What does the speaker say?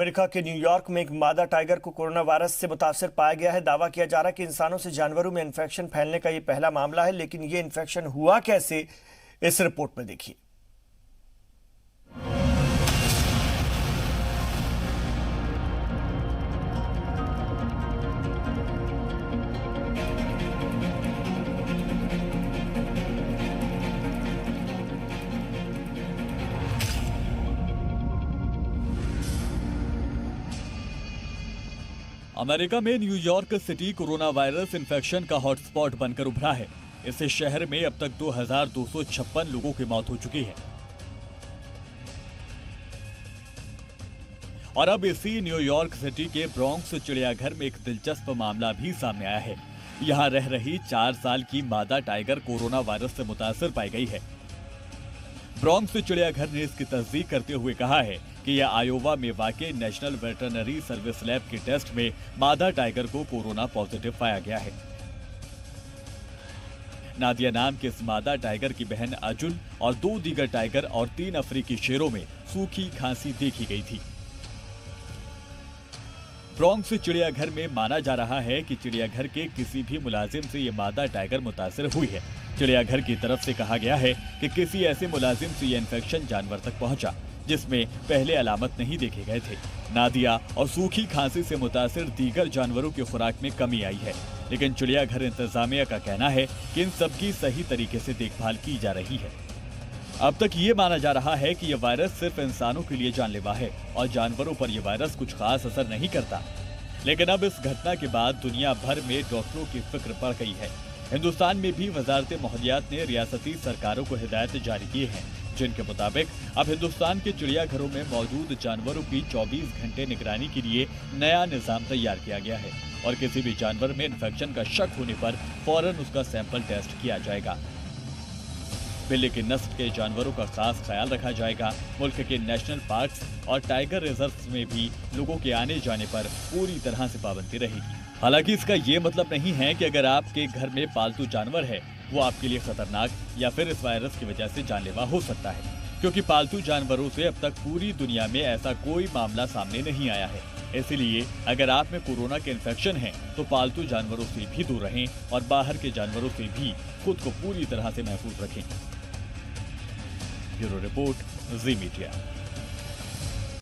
America के New York में एक मादा टाइगर को कोरोना वायरस से मुतासर पाया गया है। दावा किया जा रहा है कि इंसानों से जानवरों में इन्फेक्शन फैलने का ये पहला मामला है, लेकिन ये इन्फेक्शन हुआ कैसे, इस रिपोर्ट में देखिए। अमेरिका में New York city corona virus infection का हॉटस्पॉट बनकर उभरा है। इस शहर में अब तक 2256 लोगों की मौत हो चुकी है और अब इसी न्यूयॉर्क सिटी के ब्रॉन्क्स चिड़ियाघर में एक दिलचस्प मामला भी सामने आया है। यहां रह रही 4 साल की मादा टाइगर कोरोना वायरस से मुतासर पाई गई है। ब्रॉन्क्स चिड़ियाघर ने इसकी तस्दीक करते हुए कहा है कि यह आयोवा में वाक़ई नेशनल वेटरनरी सर्विस लैब के टेस्ट में मादा टाइगर को कोरोना पॉजिटिव पाया गया है। नादिया नाम के इस मादा टाइगर की बहन अजुन और 2 दीगर टाइगर और 3 अफ्रीकी शेरों में सूखी खांसी देखी गई थी। ब्रॉन्क्स चिड़ियाघर में माना जा रहा है कि चिड़ियाघर के किसी भी मुलाजिम से ये मादा टाइगर मुतासिर हुई है। चिड़ियाघर की तरफ से कहा गया है कि किसी ऐसे मुलाजिम से ये इन्फेक्शन जानवर तक पहुंचा जिसमें पहले अलामत नहीं देखे गए थे। नादिया और सूखी खांसी से मुतासिर दीगर जानवरों की खुराक में कमी आई है, लेकिन चिड़ियाघर इंतजामिया का कहना है कि इन सबकी सही तरीके से देखभाल की जा रही है। अब तक ये माना जा रहा है कि यह वायरस सिर्फ इंसानों के लिए जानलेवा है और जानवरों पर यह वायरस कुछ खास असर नहीं करता। लेकिन अब इस घटना के बाद दुनिया भर में डॉक्टरों की फिक्र बढ़ गई है। हिंदुस्तान में भी वजारत माहौलियात ने रियासती सरकारों को हिदायत जारी की है, जिनके मुताबिक अब हिंदुस्तान के चिड़ियाघरों में मौजूद जानवरों की 24 घंटे निगरानी के लिए नया निजाम तैयार किया गया है और किसी भी जानवर में इन्फेक्शन का शक होने पर फौरन उसका सैंपल टेस्ट किया जाएगा। बिल्ली की नस्ल के जानवरों का खास ख्याल रखा जाएगा। मुल्क के नेशनल पार्क्स और टाइगर रिजर्व्स में भी लोगों के आने जाने पर पूरी तरह से पाबंदी रहेगी। हालांकि इसका ये मतलब नहीं है कि अगर आपके घर में पालतू जानवर है वो आपके लिए खतरनाक या फिर इस वायरस की वजह से जानलेवा हो सकता है, क्योंकि पालतू जानवरों से अब तक पूरी दुनिया में ऐसा कोई मामला सामने नहीं आया है। इसलिए अगर आप में कोरोना के इन्फेक्शन है तो पालतू जानवरों से भी दूर रहें और बाहर के जानवरों से भी खुद को पूरी तरह से महफूज रखें। ब्यूरो रिपोर्ट, जी मीडिया।